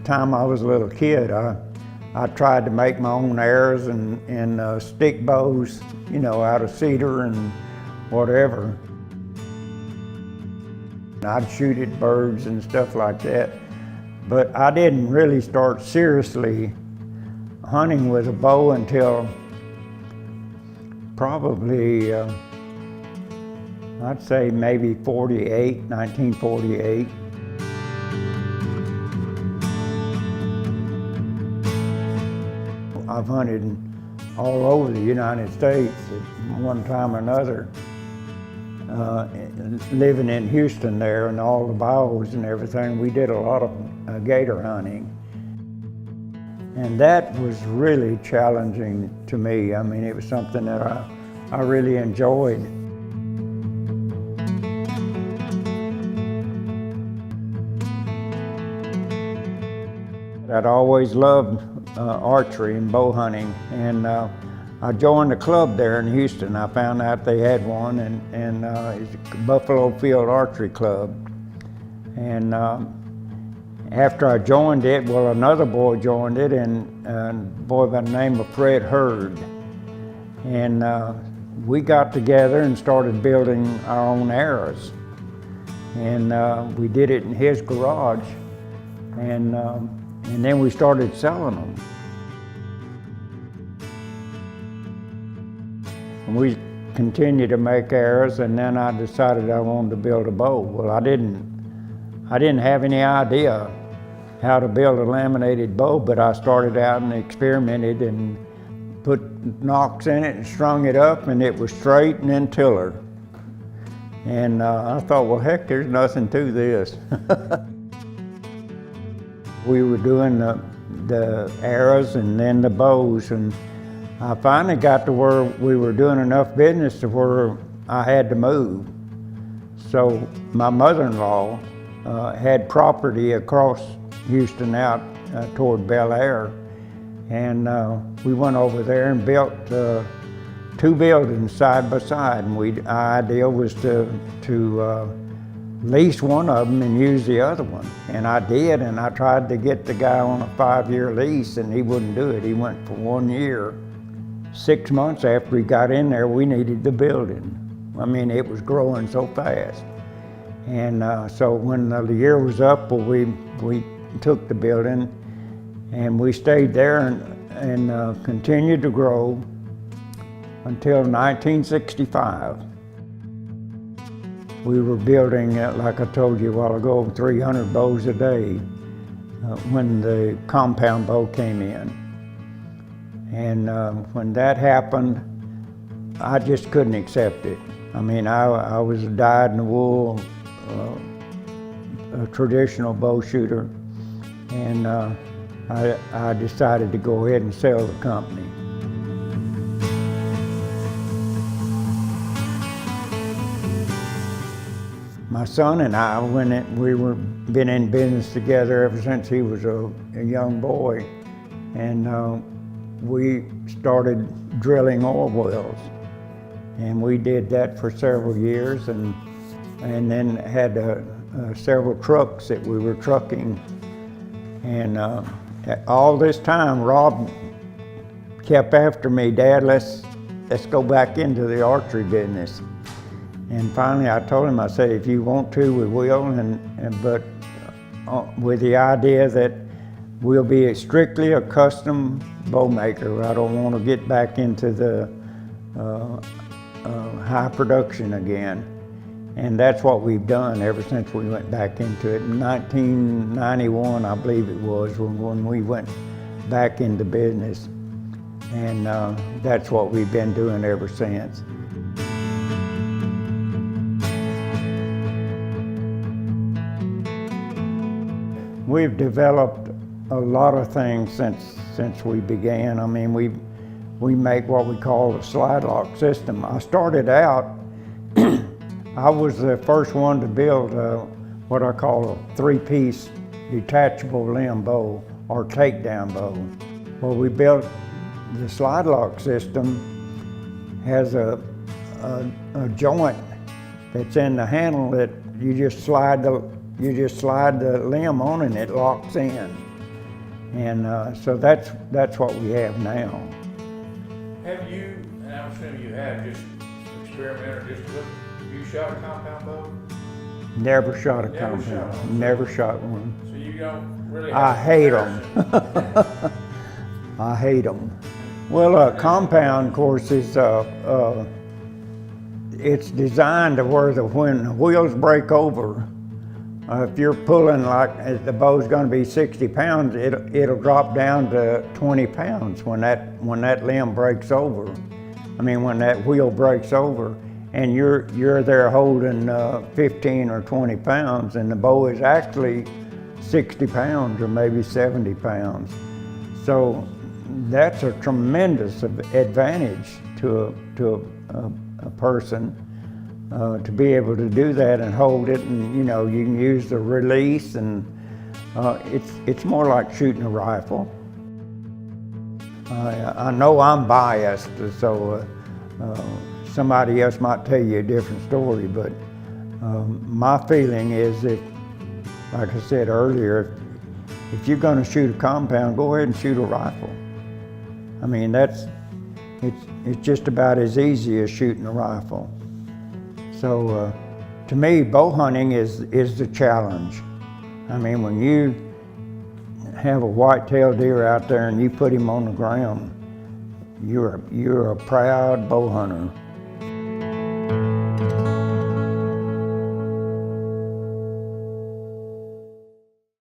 time I was a little kid, I tried to make my own arrows and stick bows, you know, out of cedar and whatever. I'd shoot at birds and stuff like that. But I didn't really start seriously hunting with a bow until probably, I'd say maybe 1948. I've hunted all over the United States at one time or another. Living in Houston there and all the bows and everything, we did a lot of gator hunting. And that was really challenging to me. I mean, it was something that I really enjoyed. I'd always loved archery and bow hunting, and I joined a club there in Houston. I found out they had one, and it's a Buffalo Field Archery Club. And after I joined it, well, another boy joined it, and a boy by the name of Fred Hurd. And we got together and started building our own arrows. And we did it in his garage, and then we started selling them. And we continued to make arrows, and then I decided I wanted to build a bow. Well, I didn't have any idea how to build a laminated bow, but I started out and experimented and put nocks in it and strung it up, and it was straight and then tiller. And I thought, well, heck, there's nothing to this. We were doing the arrows and then the bows, and I finally got to where we were doing enough business to where I had to move. So my mother-in-law had property across Houston out toward Bel Air, and we went over there and built 2 buildings side by side. And our idea was to lease one of them and use the other one. And I did, and I tried to get the guy on a 5-year lease, and he wouldn't do it. He went for 1 year. 6 months after he got in there, we needed the building. I mean, it was growing so fast. And so when the year was up, well, we took the building, and we stayed there and continued to grow until 1965. We were building, like I told you a while ago, 300 bows a day when the compound bow came in. And when that happened, I just couldn't accept it. I mean, I was a dyed-in-the-wool, a traditional bow shooter, and I decided to go ahead and sell the company. My son and I, we were been in business together ever since he was a young boy, and we started drilling oil wells, and we did that for several years, and then had several trucks that we were trucking, and all this time Rob kept after me, Dad, let's go back into the archery business. And finally I told him, I said, if you want to, we will, but with the idea that we'll be strictly a custom bow maker. I don't want to get back into the high production again. And that's what we've done ever since we went back into it. In 1991, I believe it was, when we went back into business. And that's what we've been doing ever since. We've developed a lot of things since we began. I mean, we make what we call a slide lock system. I started out, I was the first one to build what I call a 3-piece detachable limb bow or takedown bow. Well, we built the slide lock system, has a joint that's in the handle that you just slide the limb on and it locks in. And so that's what we have now. Have you, and I'm assuming you have, just experimented, just look, you shot a compound bow? Never shot a Never compound. shot one. Never shot one. So you don't really have I a hate them. comparison. I hate them. Well, a compound, of course, is it's designed to where when the wheels break over, if you're pulling like the bow's going to be 60 pounds, it'll drop down to 20 pounds when that limb breaks over. I mean, when that wheel breaks over, and you're there holding 15 or 20 pounds, and the bow is actually 60 pounds or maybe 70 pounds. So that's a tremendous advantage to a person to be able to do that and hold it, and you know, you can use the release, and it's more like shooting a rifle. I know I'm biased, so somebody else might tell you a different story, but my feeling is that, like I said earlier, if you're going to shoot a compound, go ahead and shoot a rifle. I mean, it's just about as easy as shooting a rifle. So to me, bow hunting is the challenge. I mean, when you have a white-tailed deer out there and you put him on the ground, you're a proud bow hunter.